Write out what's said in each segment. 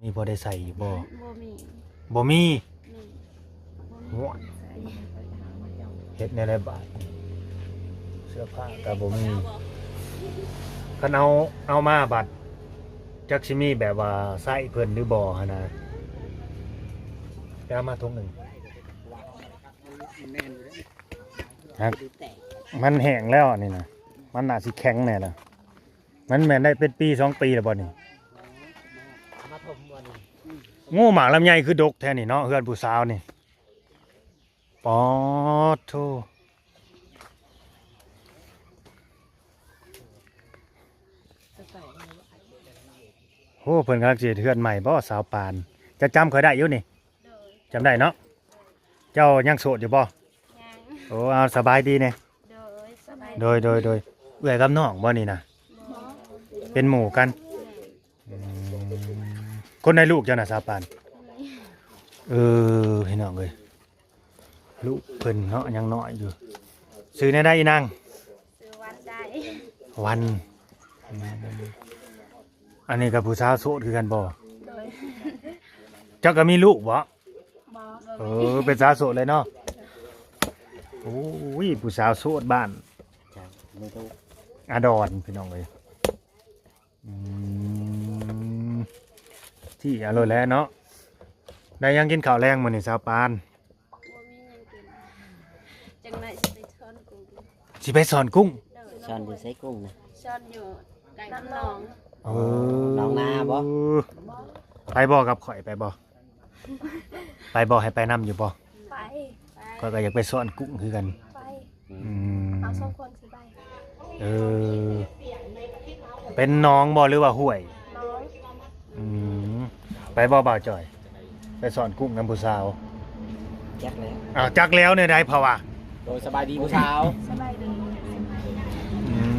มีพอได้ใส่อยู่บ่บ่มีบ่มีมีหัวเฮ็ดในไรบาทเสื้อผ้าก็บ่มีคันเอามาบัดจักสิมีแบบว่าใส่เพิ่นหรือบ่หั่นนะเอามาถุงหนึงครับมันแห้งแล้วนี่นะมันน่าสิแข็งแน่ล่ะมันแม่นได้เป็นปี2ปีแล้วบ่นี่งูหมากลำไยคือดกแท้นี่เนาะเฮือนผู้สาวนี่ปอดโธ่โอ้เพิ่นกำลังสิเฮือนใหม่บ่สาวปานจะจำเคยได้อยู่นี่จำได้เนาะเจ้ายังโสดอยู่บ่โอ้เอาสบายดีเนี่ยโดยเอื้อยกับน้องบ่นี่นะเป็นหมู่กันคนในลูกเจ้าน่ะสาวปานพี่น้องเอ้ยลูกเพิ่นเนาะยังน้อยอยู่ซื้อในได้อีนางซื้อวันได้วันอันนี้กับผู้สาวโสดคือกันบ่โดยเจ้าก็มีลูกบ่บ่เป็นสาวโสดเลยเนาะโอ้ยผู้สาวโสดบ้านอาดอนพี่น้องเอ้ยที่อร่อยแล้วเนาะได้ยังกินข้าวแรงมื้อนี้สาวปานบ่มีหยังกินจังได๋สิไปช้อนกุ้งสิไปสอนกุ้งช้อนอยู่ใส่กุ้งนะช้อนอยู่น้ำหนองน้องนาบ่ไปบ่กับข่อยไปบ่ไปบ่ให้ไปนํอยู่บ่ไปก็อยากไปสอนกุ้งคือกันไปเอา2คนสิไปเป็นน้องบ่หรือว่าห้วยน้องไปบ่บ่าวจ่อยไปสอนกุ้งกับผู้สาวจักแล้วจักแล้วเนี่ยได้เพราะว่าโดยสบายดีผู้สาวสบายดี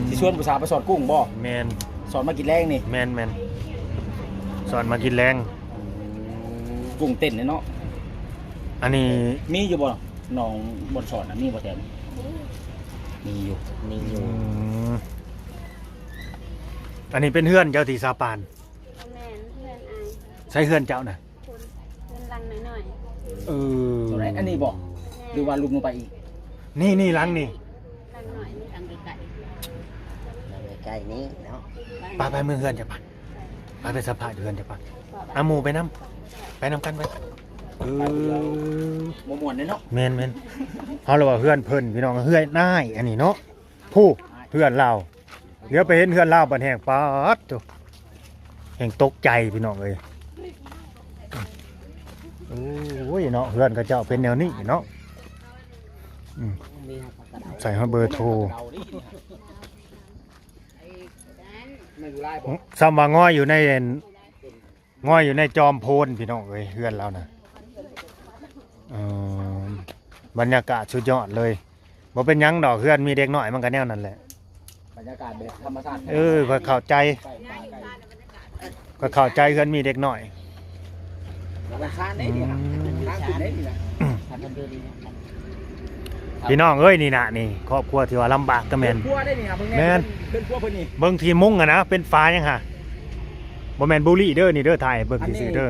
สิชวนผู้สาวไปสอนกุ้งบ่แม่นสอนมากินแรงนี่แม่นสอนมากินแรงกุ้งเต้นเนาะอันนี้มีอยู่บ่น้องบ่สอนน่ะมีบ่แถมมีอยู่อันนี้เป็นเฮือนเจ้าที่สาปานแม่นเพื่อนอายใช้เฮือนเจ้าน่ะคุณเพื่อนลังหน่อยตัวไหนอันนี้บ่หรือว่าลุกลงไปอีกนี่หลังนี่ลังหน่อยนี่ลังไกลใกล้นี้เนาะไปเมืองเฮือนจ้ะป่ะไปสัมภาษณ์เฮือนจ้ะป่ะอาหมู่ไปนำกันไปม่วนเนาะแม่นเฮาเลยว่าเฮือนเพิ่นพี่น้องเฮือนนายอันนี้เนาะผู้เฮือนเราเดี๋ยวไปเห็นเฮือนเราบัดแห้งป๊าดโตแห่งตกใจพี่น้องเอ้ยโอ้ยเนาะเฮือนเขาเจ้าเป็นแนวนี้เนาะใส่เบอร์โทรซ้ำว่าง้อยอยู่ในจอมโพนพี่น้องเอ้ยเฮือนเรานะบรรยากาศสุดยอดเลยบ่เป็นยังดอกเฮือนมีเด็กน้อยมันก็แนวนั้นแหละบรรยากาศแบบธรรมชาติก็เข้าใจเฮือนมีเด็กน้อยพี่น้องเอ้ยนี่นะนี่ครอบครัวที่ว่าลำบากก็แม่นแม่นเบิ่งทีมุ้งอะนะเป็นฟ้ายังฮะบ่แม่นบุรีเด้อนี่เด้อถ่ายเบิ่งซื่อเด้อ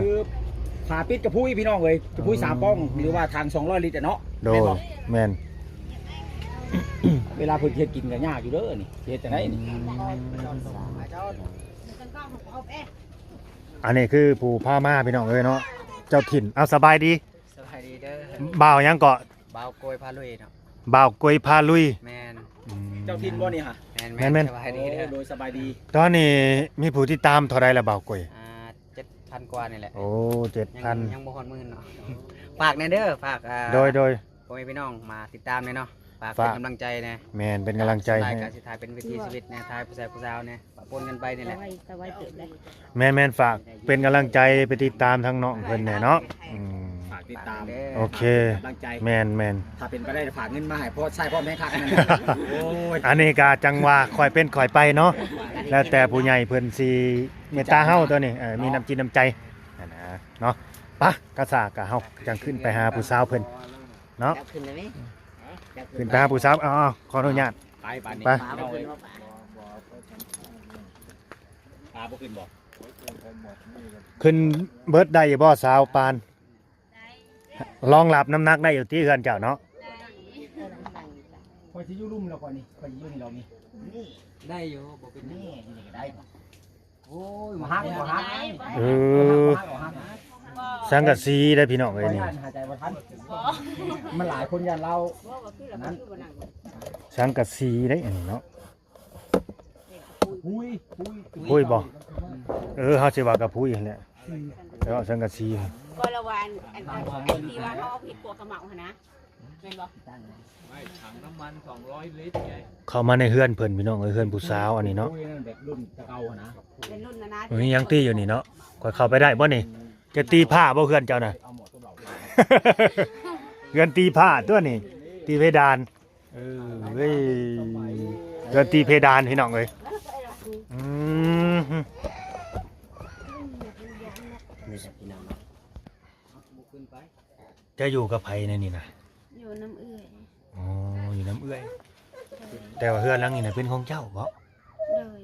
ผาปิดกระพุ้ยพี่น้องเลยกระพุ้ย3ป้องหรือว่าทาง200 ลิตรเนาะโดยแม่นเวลาเพิ่นเฮ็ดกินก็ยากอยู่เด้อนี่เฮ็ดจังได๋นี่อันนี้คือผู้พามาพี่น้องเอ้ยเนาะเจ้าถิ่นเอาสบายดีเด้อบ่าวยังเกาะบ่าวโกยพาลุยเนาะบ่าวโกยพาลุยแม่นเจ้าถิ่นบ่นี่ฮะแม่นสบายดีเด้อโดยสบายดีตอนนี้มีผู้ติดตามเท่าใดล่ะบ่าวโกย7,000 กว่านี่แหละโอ้ 7,000ยังบ่ฮอด10,000เนาะฝากแน่เด้อฝากโดยพ่อแม่พี่น้องมาติดตามแน่เนาะฝากเป็นกำลังใจแน่แม่นเป็นกำลังใจให้การสิถ่ายเป็นวิถีชีวิตแน่ถ่ายผู้ชายผู้สาวแน่ปนกันไปนี่แหละแม่นฝากเป็นกำลังใจไปติดตามทั้งน้องเพิ่นแน่เนาะฝากติดตามโอเคกำลังใจแม่นถ้าเป็นไปได้ฝากเงินมาให้พ่อใช้พ่อแม่คักนั่นโอ้ยอันนี้ก็จังว่าค่อยเป็นค่อยไปเนาะแล้วแต่ผู้ใหญ่เพิ่นสิเมตตาเฮาตัวนี้มีน้ำจิตน้ำใจเนาะปะกระสากะเฮาจังขึ้นไปหาผู้สาวเพิ่นเนาะขึ้นไปหาผู้สาวขออนุญาตไปปาบ่ขึ้นบ่ ขึ้นเบิดได้อยู่บ่สาวปานรองรับน้ำหนักได้อยู่ที่เฮือนเจ้าเนาะ คอยสิอยู่ลุ่มแล้วก่อนนี่คอยสิอยู่นี่เรามี ได้อยู่บ่เป็น นี่นี่ก็ได้โอ้ยมาฮักมาฮัก เออสังกะสีได้พี่น้องเอ้ยนี่ หายใจบ่ทันมันหลายคนยันเรานั้น สังกะสีได้อันนี้เนาะ พุย พุยบ่เฮาสิว่ากับพุยนั่นแหละแล้วสังกะสี ก็ละวันอันที่ว่าเขาเอาผิดกลัวกระเหมาหนะเป็นบ่ ไม่ถังน้ำมัน200 ลิตรไง เข้ามาในเฮือนเพิ่นพี่น้องเอ้ยเฮือนผู้สาวอันนี้เนาะ พุยนั่นแบบรุ่นตะเกานะ เป็นรุ่นนะนะ มียังตีอยู่นี่เนาะข่อยเข้าไปได้บ่นี่จะตีผ้าบ่เฮือนเจ้าน่ะ เอาหมดตัวเรา เฮือนตีผ้าตัวนี่ตีเพดานเฮ้ยเฮือนตีเพดานพี่น้องเอ้ยอืม นี่สิพี่น้อง ขึ้นไป จะอยู่กับไผในนี่นะ อยู่น้ำเอื่อย อ๋ออยู่น้ำเอื้อยแต่ว่าเฮือนหลังนี่น่ะเป็นของเจ้าบ่ เลย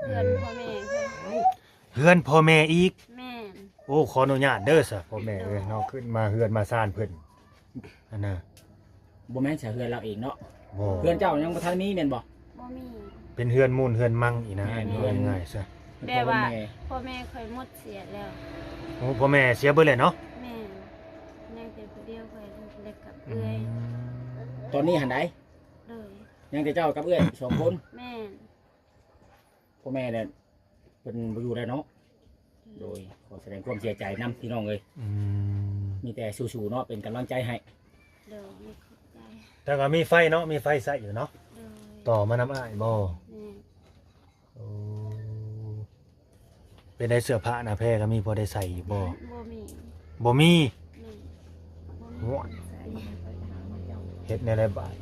เพื่อนพ่อแม่เพิ่น เฮือนพ่อแม่อีก แม่น โอ้ขออนุญาตเด้อซะพ่อแม่เอ้ยเนาะขึ้นมาเฮือนมาซ่านเพิ่นอันน่ะ บ่แม่นเสียเฮือนเราเองเนาะ บ่ เฮือนเจ้ายังบ่ทันมีแม่นบ่ บ่มี เป็นเฮือนมูลเฮือนมังอีกนะ แม่น เฮือนง่ายซะ แต่ว่าพ่อแม่เคยหมดเสียแล้ว โอ้พ่อแม่เสียเบิดเลยเนาะ แม่นยังแต่ผู้เดียวเคยเล็กกับ อื เอื้อย ม ตอนนี้หันใด เลย ยังแต่เจ้ากับเอื้อยสองคน แม่น พ่อแม่เนี่ยเป็นบ่อยู่แล้วเนาะโดยขอแสดงความเสียใจนํพี่น้องเอ้ย อืม มีแต่สู้ๆเนาะเป็นกำลังใจให้ เลยไม่เข้าใจ แต่ก็มีไฟเนาะมีไฟใส่อยู่เนาะ เลย ต่อมาน้ำอ้ายบ่ แม่น โอ้เป็นได้เสื้อผ้าหน้าแพรก็มีพอได้ใส่อยู่บ่ บ่มี บ่มี แม่นบ่ หัว มีใส่ เฮ็ดในไรบาท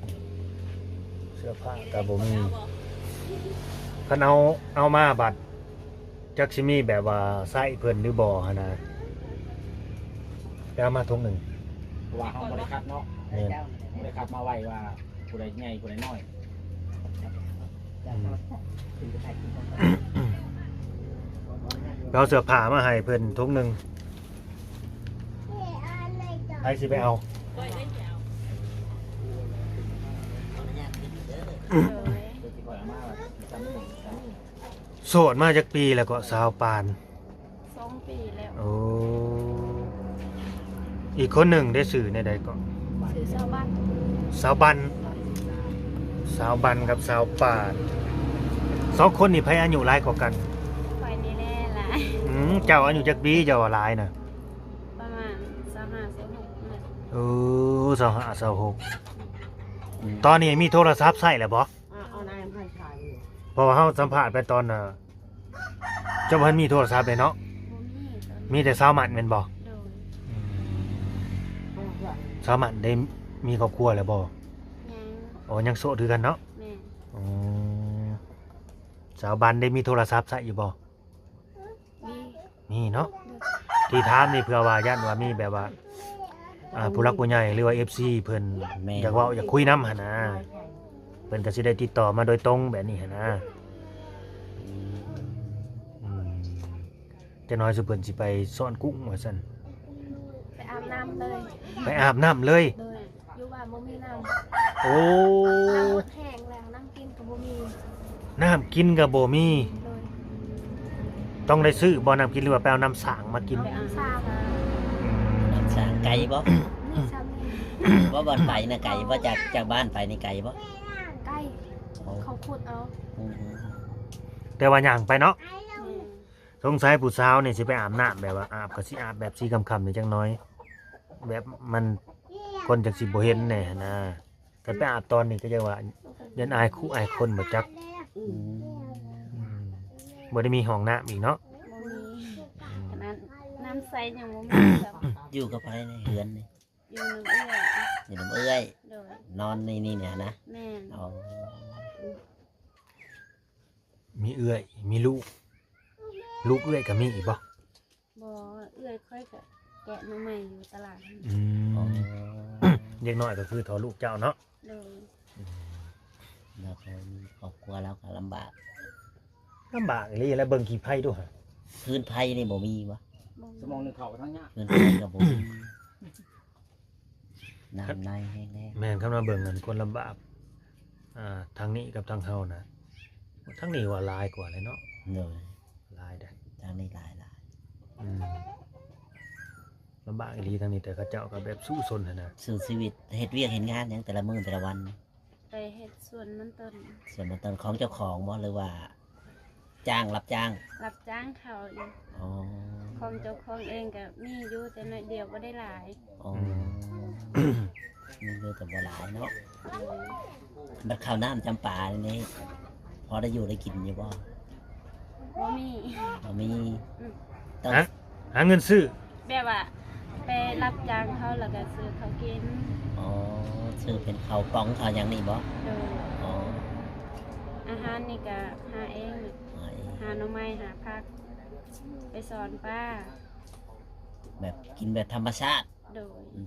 เสื้อผ้าก็บ่มีคันเอามาบัดจักสิมีแบบว่าใส่เพิ่นหรือบ่หั่นนะไปเอามาถุงหนึง เพราะว่าเฮาบ่ได้คัดเนาะ แม่น บ่ได้คัดมาไว้ว่าผู้ใดใหญ่ผู้ใดน้อย ไปเอาเสื้อผ้ามาให้เพิ่นถุงหนึงใครสิไปเอา เลย เดี๋ยวสิค่อยเอามาว่าจำนี่จำนี่ โสดมาจากปีแล้วก็สาวปาน 2 ปีแล้ว โอ้อีกคนหนึ่งได้สื่อในใดก็ ซื้อชาวบ้าน สาวบันสาวบันกับสาวปานสองคนนี่ไผอายุหลายกว่ากัน ไฟนี่แน่หลาย เจ้าอายุจักปีเจ้าหลายน่ะ ประมาณ25-26นั่น เออ25 26ตอนนี้มีโทรศัพท์ใช้แล้วบ่ เอานายให้ขาย เพราะว่าเฮาสัมภาษณ์ไปตอนน่ะเจ้าบ่ทันมีโทรศัพท์เลยเนาะ บ่มีตอน มีแต่สาวหมันแม่นบ่ โดย สาวหมันได้มีครอบครัวแล้วบ่ ยัง อ๋อยังโสดคือกันเนาะ แม่ อ๋อสาวบันได้มีโทรศัพท์ใช้อยู่บ่ มี มีเนาะที่ถามนี่เพื่อว่าย่านว่ามีแบบว่าผู้รักผู้ใหญ่หรือว่า FC เพิ่นอยากเว้าอยากคุยนำหั่นนะเพิ่นก็สิได้ติดต่อมาโดยตรงแบบนี้หั่นนะจะน้อยสุเพิ่นสิไปซ่อนกุ้งว่าซั่น ไปอาบน้ำเลย ไปอาบน้ำเลย โดยอยู่บ้านบ่มีน้ โอ้ ำน้ำหมดแห้งแล้วน้ำกินก็บ่มี น้ำกินก็บ่มี โดย ต้องได้ซื้อบ่น้ำกินหรือว่าไปเอาน้ำสางมากิน ไปอาบน้ำ อืม สร้างไก่บ่ มีซ้ำนี่ บ่บ่อนไปนะไก่บ่จากบ้านไปนี่ไก่บ่ ใกล้เขาขุดเอา อืม แต่ว่าย่างไปเนาะ แม่ สงสัยผู้สาวนี่สิไปอาบน้ำแบบว่าอาบก็สิอาบแบบสีคำๆนี่จังน้อย แบบมันคนจังสิบ่เห็นแน่นะแต่ไปอาบตอนนี้ก็จะว่ายันอายคู่อายคนบ่จัก อืม อืมบ่ได้มีห้องน้ำอีกเนาะ บ่มีขนาดน้ำใสยังบ่มีซ้ำ อยู่กับไผในเฮือนนี่ อยู่น้ำเอื้อย อยู่น้ำเอื้อย โดย นอนนี่เนี่ยนะ แม่น อ๋อ มีเอื้อย มีลูก ลูกเอื้อยก็มีอีกบ่ บ่เอื้อยค่อยก็แกะมาใหม่อยู่ตลาด อื อ๋อ มเด็กน้อยก็คือทอลูกเจ้าเนาะ โดย แล้วก็มีครอบครัวแล้วก็ลำบาก ลำบากอีหลีแล้วเบิ่งขี้ไผดูฮะ พื้นไผนี่บ่มีบ่ บ่ สมองหนึงเข้าทั้งเนี้ย พื้นไผก็บ่มีน้ำในแห้ง แม่นคำว่าเบิ่งเงินคนลำบากทางนี้กับทางเฮานะทางนี้ว่าหลายกว่าเลยเนาะ ๆเลย หลายได้ ทางนี้หลาย อืมลำบากอีหลีทางนี้แต่เขาเจ้าก็แบบสู้ซนหั่นนะ สู่ชีวิตเฮ็ดเวียกเฮ็ดงานหยังแต่ละมื้อแต่ละวัน ไปเฮ็ดสวนมันต้น ส่วนมันตนของเจ้าของบ่หรือว่า จ้างรับจ้าง รับจ้างเขาอยู่ อ๋อ ของเจ้าของเองก็มีอยู่แต่น้อยเดียวบ่ได้หลาย อ๋อมันคือแต่บ่หลายเนาะ เลย บัดข้าวน้ำจำปานี่พอได้อยู่ได้กินอยู่บ่ บ่มี บ่มีต้อง หาเงินซื้อ แบบว่าไปรับจ้างเขาแล้วก็ซื้อเขากิน อ๋อชื่อเป็นข้าวกล่องข้าวหยังนี่บ่ โดย อ๋อ อาหารนี่ก็หาเอง อ๋อ หาหน่อไม้หาผัก ไปสอนป้า แบบกินแบบธรรมชาติ โดย อืม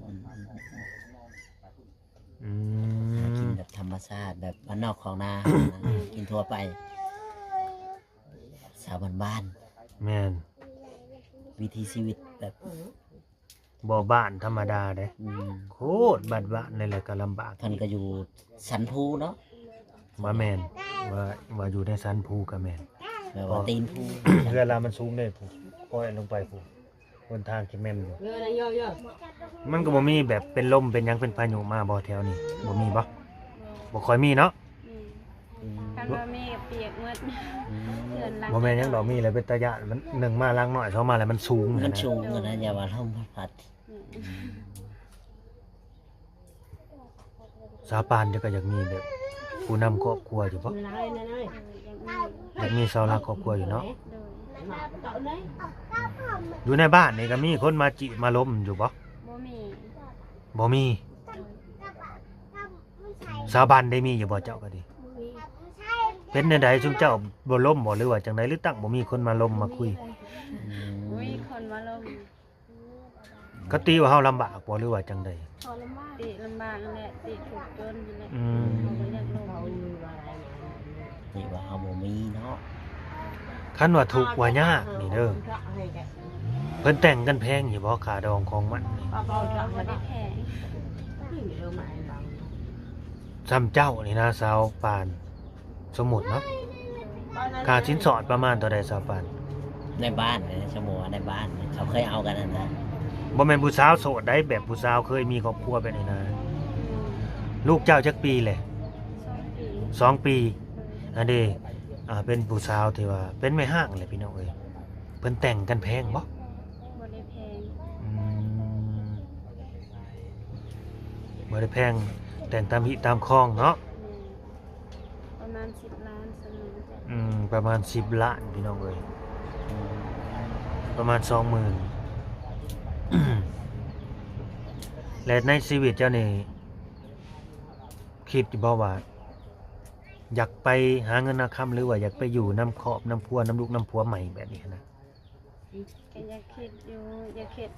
อื หากิน ม แบบธรรมชาติแบบบ้านนอกของนา กินทั่วไป สาวบ้าน แม่น ๆวิถีชีวิตแบบ บ่บ้านธรรมดาเด้ อืม โคตรบ้านๆเลยแหละก็ลำบาก เพิ่นก็อยู่สันภูเนาะ ว่าแม่นว่าอยู่ในสันภูก็แม่น แบบว่าตีนภู เรือลามันสูงเด้ผู้ปล่อยลงไปผู้บนทางที่แม่นอยู่มันก็บ่มีแบบเป็นลมเป็นหยังเป็นพายุมาบ่แถวนี้บ่มีบ่บ่ค่อยมีเนาะ นี่คันว่ามีก็เปียกหมดเพื่อนหลัง บ่แม่นหยังดอกมีแล้วเป็นตะยานมันหนึ่งมาล้างน้อยสองมาแล้วมันสูง มัน นะ สูงกันนะอย่าว่าลมพัด นี่ สาปานจะก็อยากมีแบบผู้นำครอบครัวอยู่บ่ ยังมี อยากมีเสาหลักครอบครัวอยู่เนาะ โดย อยู่ในบ้านนี่ก็มีคนมาจิมาล้มอยู่บ่ บ่มี บ่มี โดย สาบานได้มีอยู่บ่เจ้าก็ดี เป็นจังไดซุมเจ้าบ่ล้มบ่หรือว่าจังไดหรือตั้งบ่มีคนมาล้มมาคุย อุ้ยคนมาลง ก็ตีว่าเฮาลำบากบ่หรือว่าจังได ติลำบากนั่นแหละติถูกจนนั่นแหละ อืม เขาก็อยากลง นี่ว่าเฮาบ่มีเนาะ คันว่าทุกข์ว่ายากนี่เด้อเพิ่นแต่งกันแพงอยู่บ่ค่าดองของมันนี่ บ่ได้แพง ซ้ำเจ้านี่นะสาวปาน สมมุติเนาะค่าสินสอดประมาณเท่าใดสาวปาน ในบ้านเนี่ยชั่วโมงในบ้านเนี่ยเขาเคยเอากันนะ บ่แม่นผู้สาวโสดได้แบบผู้สาวเคยมีครอบครัวแบบนี้นะ ลูกเจ้าจักปีแหละ 2 ปี 2 ปีอันเด้เป็นผู้สาวที่ว่าเป็นแม่ห้างแหละพี่น้องเอ้ยเพิ่นแต่งกันแพงบ่ บ่ได้แพง อืมบ่ได้แพงแต่งตามหิตามคลองเนาะ ประมาณ10 ล้านสนึงจ้ะ ประมาณ10 ล้านพี่น้องเอ้ยประมาณ 20,000 และในชีวิตเจ้านี่คิดอยู่บ่ว่า อยากไปหาเงินหาค่ำหรือว่าอยากไปอยู่น้ำครอบน้ำพัวน้ำลูกน้ำผัวใหม่แบบนี้นะ ก็อยากคิดอยู่อยากคิด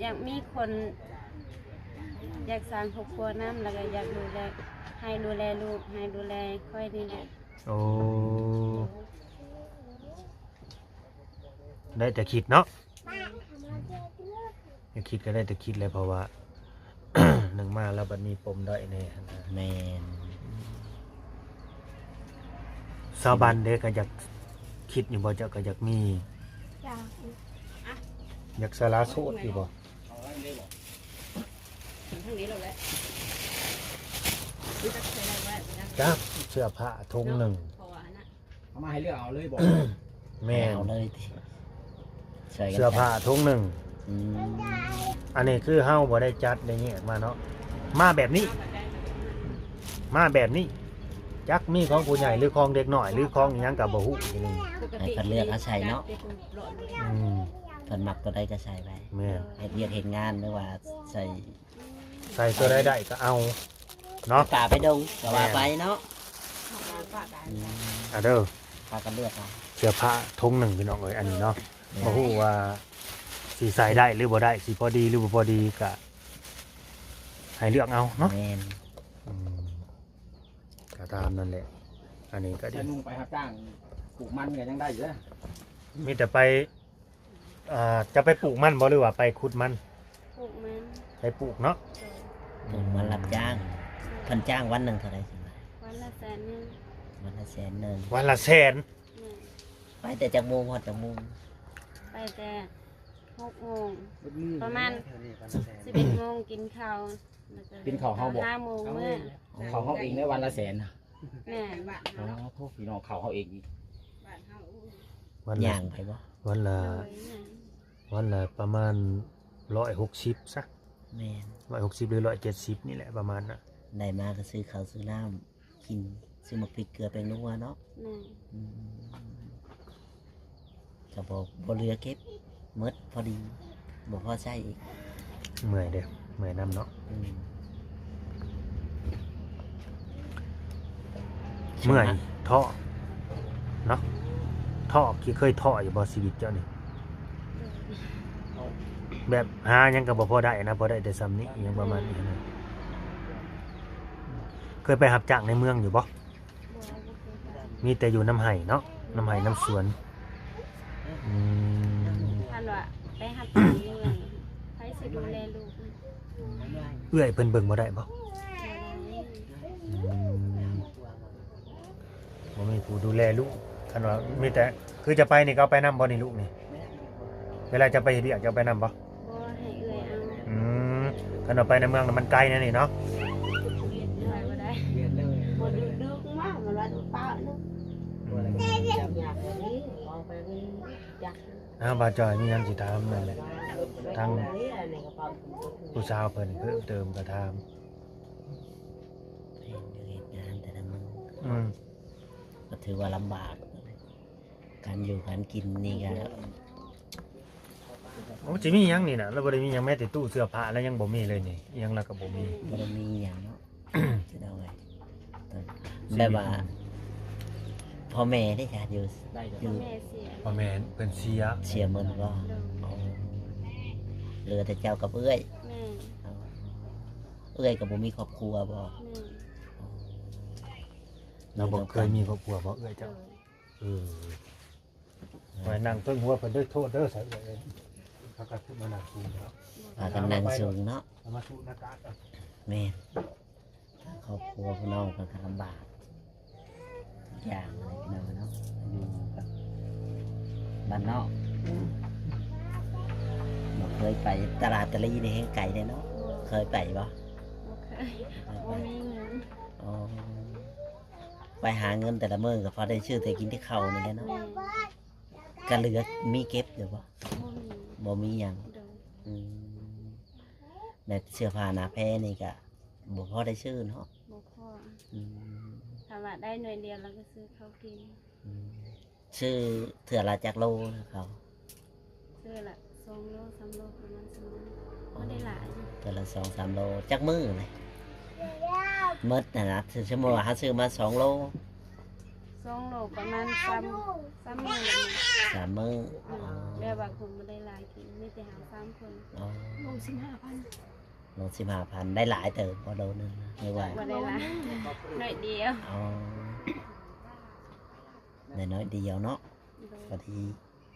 อยากมีคน อยากสร้างครอบครัวนํแล้วก็อยากดูแลให้ดูแลลูกให้ดูแลค่อยนี่แหละ โอ้ได้แต่คิดเนาะอยากคิดก็ได้แต่คิดเลยเพราะว่า หนึ่งมาแล้วบัดมีปมด้อยแน่นะ แม่น สาวบันเด็กก็อยากคิดอยู่บ่เจ้าก็อยากมี อยากสละโสดอยู่บ่จ้าเสื้อผ้าทงหนึ่ง เอามาให้เลือกเอาเลยบอก แม่น เอาเลยทีช่วยกัน เสื้อผ้าทงหนึ่ง อืม อันนี้คือเฮาบ่ได้จัดได้แยกมาเนาะมาแบบนี้ มาแบบนี้จักมีของผู้ใหญ่หรือของเด็กน้อยหรือของอิหยังก็บ่ฮู้อีนี่ ให้เพิ่นเลือกเอาใช้เนาะ อืม เพิ่นมักตัวใดก็ใช้ไป แม่น เฮ็ดเวียกเฮ็ดงานหรือว่าใส่ ใส่ตัวใดได้ก็เอาเนาะ ป่าไปดงก็ว่าไปเนาะอืม เด้อ พากันเลือกเอา เสื้อผ้าทงหนึ่งพี่น้องเอ้ยอันนี้เนาะบ่ฮู้ว่าสิใส่ได้หรือบ่ได้สิพอดีหรือบ่พอดีก็ให้เลือกเอาเนาะ แม่น อืมก็ตามนั่นแหละ อันนี้ก็ดี ถ้านุ่งไปรับจ้างปลูกมันก็ยังได้อยู่นะ มีแต่ไป จะไปปลูกมันบ่หรือว่าไปขุดมัน ปลูกมัน ไปปลูกเนาะ โดย ผมมารับจ้างเพิ่นจ้างวันหนึงเท่าไหร่สิ วันละแสนหนึง วันละ100,000 วันละแสน แม่ ไปแต่จักโมงฮอดจักโมง ไปแต่6 โมง ประมาณ 11 โมงกินข้าวแล้วก็ กินข้าวเฮาบ่ 5 โมงเมื่อ เขาเฮาเองได้วันละแสนนะ แม่ อ๋อโทษพี่น้องเขาเฮาเองอีก วันละ ย่างไปบ่ วันละ โดยแม่ วันละประมาณ160ซะ แม่น 160หรือ170นี่แหละประมาณน่ะ ได้มาก็ซื้อข้าวซื้อน้ำกินซื้อมะพริกเกลือแป้งนัวเนาะ แม่ อืมก็บ่เหลือเก็บหมดพอดีบ่พอใช้อีก เมื่อยเด้อเมื่อยนํเนาะ อืม เมื่อยท้อเนาะท้อที่เคยท้ออยู่บ่ชีวิตเจ้านี่แบบหาหยังก็บ่พอได้นะพอได้แต่ซ้ำนี้อหยังประมาณนี้นะเคยไปรับจ้างในเมืองอยู่บ่ บ่เคยไป มีแต่อยู่น้ำไห้เนาะน้ำไห้น้ำสวนอืม ท่านว่าไปหับจ้างเมืองใครสิดูแลลูก เอื้อยเพิ่นเบิ่งบ่ได้บ่ บ่ได้ อืมบ่มีผู้ดูแลลูกคันว่ามีแต่คือจะไปนี่ก็เอาไปนํบ่นี่ลูกนี่เวลาจะไปเฮ็ดเวียกจะเอาไปนํบ่ บ่ให้เอื้อยเอา อืมคันว่าไปในเมืองน่ะมันไกลนะนี่เนาะ ไปบ่ได้ เรียนเลย บ่ดึกดึกมากมันว่าดูเปล่าเนาะ อืม จับอยากอย่างนี้ออกไปนี่อยาก บาจอยมีหยังสิถามนั่นแหละ ทั้ง ในกระเป๋า ผู้สาวเพิ่นเพิ่มเติมก็ถาม เฮ็ดเวียกเฮ็ดงานแต่ละมื้อ อืม ก็ถือว่าลำบาก การอยู่การกินนี่ก็ โอ้สิมีหยังนี่น่ะแล้วบ่ได้มีหยังแม้แต่ตู้เสื้อผ้าแล้วยังบ่มีเลยนี่อิหยังแล้วก็บ่มี บ่ได้มีหยังเนาะ จะเอาไว้แบบว่าพ่อแม่ได้ค่ะอยู่ ได้เด้อ อยู่ แม่เสีย พ่อแม่เพิ่นเสีย เสียหมันก็เอาเหลือแต่เจ้ากับเอื้อย แม่ เอาเอื้อยกับบ่มีครอบครัวบ่ แม่ เราบ่เคยมีครอบครัวบ่เอื้อย โด เจ้าย ไว้นั่งต้นหัวเพิ่นเด้อโทษเด้อใส่เอ้ยเขาก็ขึ้นมานั่งคุยเนาะ พากันนั่งสูงเนาะ เอามาสูดอากาศเอา แม่นครอบครัวพี่น้องก็ลำบากทุกอย่างอะไรพี่น้องเนาะอยู่กับบ้านนอกบ่เคยไปตลาดตะลีนี่แห่งไกลเลยเนาะเคยไปบ่ บ่เคยบ่มีเงิน อ๋อไปหาเงินแต่ละมื้อก็พอได้ชื่อแต่กินที่เขานี่แหละเนาะ แม่ ก็เหลือมีเก็บอยู่บ่ บ่มี บ่มีหยัง โดย อืมแบบเสื้อผ้าหน้าแพ้นี่ก็บ่พอได้ชื่อเนาะ บ่พอ อืม ถ้าว่าได้หน่วยเดียวเราก็ซื้อข้าวกิน อืมชื่อเถื่อละจักโลนะเขา ซื้อละ2 โล 3 โลประมาณ2โลบ่ได้หลาย เถื่อละ2-3 โลจักมื้อเลยหมดนะถึงชั่วโมงหาซื้อมา2 โล 2 โลประมาณ3 มื้อละนี่ 3 มื้อ แบบว่าคนบ่ได้หลายกินมีแต่หา3 คน อ๋อ โล15,000 โล15,000ได้หลายเติบบ่โลนึงนะไม่ไหว บ่ได้หลายหน่อยเดียว อ๋อได้น้อยเดียวเนาะ โดย พอดี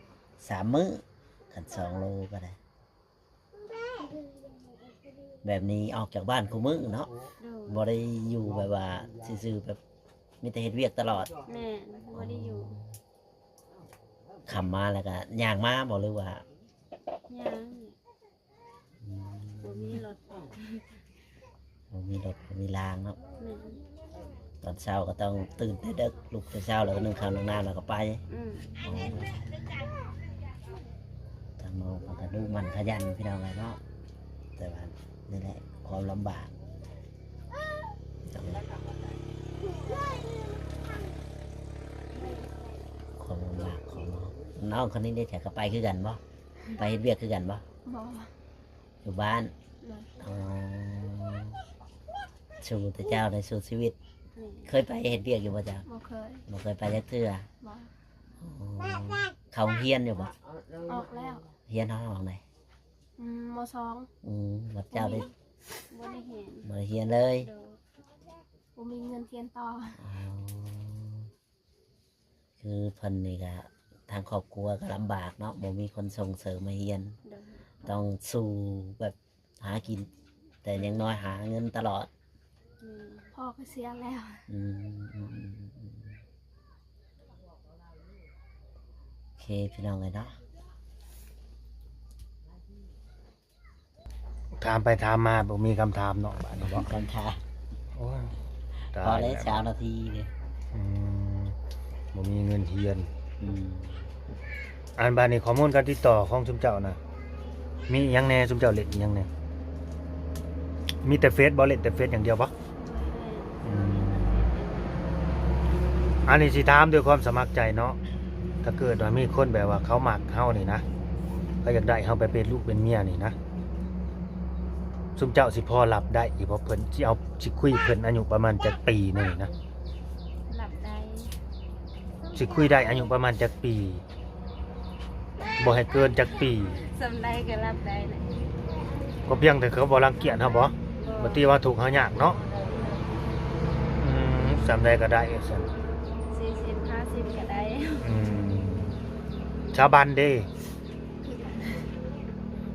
3 มื้อกัน2 โลก็ได้ แบบนี้ออกจากบ้านคู่มื้อเนาะ โดย บ่ได้อยู่แบบว่าซื่อๆแบบมีแต่เฮ็ดเวียกตลอด แม่บ่ได้อยู่ ขำมาแล้วก็ย่างมาบ่หรือว่า ยัง อืม บ่มีรถ บ่มีรถบ่มีรางเนาะ แม่ ตอนเช้าก็ต้องตื่นแต่ดึกลุกแต่เช้าแล้วก็นึ่งข้าวนึ่งน้ำแล้วก็ไป อืม อ๋อทางน้องเขาก็ดูมันขยันพี่น้องไงเนาะแต่ว่านี่แหละความลำบากความลำบากของน้องคนนี้ได้แถก็ไปคือกันบ่ไปเฮ็ดเวียกคือกันบ่ บ่ อยู่บ้าน เลย อ๋อสู่แต่เจ้าในสู่ชีวิต นี่ เคยไปเฮ็ดเวียกอยู่บ่จ้ะ บ่เคย บ่เคยไปจักเทื่อ บ่ อ๋อเขาเฮียนอยู่บ่ ออกแล้ว เฮียนห้องไหน มสอง วัดเจ้าได้ บ่ได้เห็น บ่ได้เฮียนเลย โดยบ่มีเงินเรียนต่อ อ๋อคือเพิ่นนี่ก็ ทางครอบครัวก็ลำบากเนาะบ่มีคนส่งเสริมมาเรียน โดย ต้องสู้แบบหากิน แต่อยังน้อยหาเงินตลอด แม่ พ่อก็เสียแล้ว อืมอืมอืมอืมโอเคพี่น้องเลยเนาะ ถามไปถามมาบ่มีคำถามเนาะบาดนี้บ่ กันค่ะ โอ้ย พอ ตาย แล้ แล้ว ว เช้านาทีเลย อืมบ่มีเงินเฮียน อืม อันบาดนี้ข้อมูลการติดต่อของชุมเจ้านะมีอิหยังแหน่ชุมเจ้าเล่นอิหยังแหน่มีแต่เฟซบ่เล่นแต่เฟซอย่างเดียวบ่ อืมอันนี้สิถามด้วยความสมัครใจเนาะ ถ้าเกิดว่ามีคนแบบว่าเขามักเฮานี่นะเขาอยากได้เฮาไปเป็นลูกเป็นเมียนี่นะซุมเจ้าสิพอรับได้อีบ่เพิ่นสิเอาสิคุยเพิ่นอายุประมาณจักปีนี่นะ หลับได้ สิคุยได้อายุประมาณจักปีบ่ให้เกินจักปี สำไรก็รับได้นะ ก็เพียงแต่เขาบ่รังเกียจเฮาบ่บ่ตีว่าถูกข์เฮายากเนาะสำใดก็ได้ซั่น 40 50ก็ได้ ชาวบ้านเด้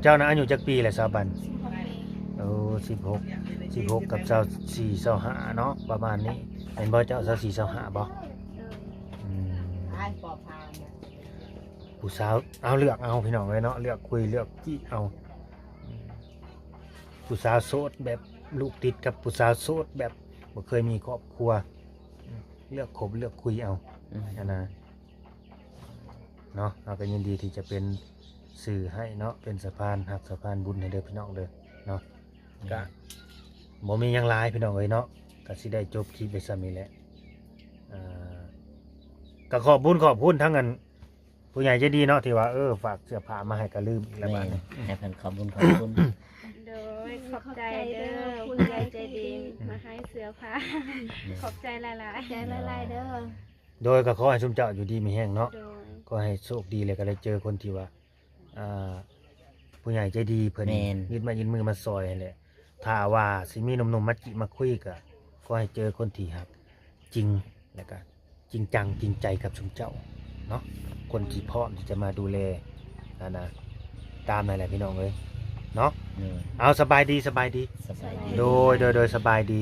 เจ้าน่ะอายุจักปีแหละชาวบ้าน 16 ปี โอ้16กับ24 25เนาะประมาณนี้เป็นบ่เจ้า24 25บ่ โดย อืม ตายปอพานเนี่ย ผู้สาวเอาเลือกเอาพี่น้องเอ้ยเนาะเลือกคุยเลือกจี้เอาผู้สาวโสดแบบลูกติดกับผู้สาวโสดแบบบ่เคยมีครอบครัวเลือกคบเลือกคุยเอา อืม อันนะเนาะเราก็ยินดีที่จะเป็นสื่อให้เนาะเป็นสะพานหักสะพานบุญให้เด้อพี่น้องเด้อเนาะก็บ่มีหยังหลายพี่น้องเอ้ยเนาะก็สิได้จบคลิปไปซ้ำนี้แหละก็ขอบคุณทั้งอันผู้ใหญ่ใจดีเนาะที่ว่าฝากเสื้อผ้ามาให้ก็ลืมอีกแล้ว แม่ บาดนี้ ให้เพิ่นขอบคุณ โดยขอบใจเด้อคุณยายใจดีมาให้เสื้อผ้าขอบใจหลาย ใจละลายเด้อ โดยก็ขอให้ชุมเจ้าอยู่ดีมีแห้งเนาะ ๆโดย ก็ให้โชคดีเลยก็ได้เจอคนที่ว่าผู้ใหญ่ใจดีเพิ่น แม่น ยืนมายืนมือมาซอยนั่นแหละถ้าว่าสิมีหนุ่มๆมาจิมาคุยก็ให้เจอคนที่หักจริงแล้วก็จริงจังจริงใจกับชุมเจ้าเนาะคนที่พร้อมที่จะมาดูแลนะตามนั่นแหละพี่น้องเอ้ยเนาะ เออ เอาสบายดี สบายดี โดยสบายดี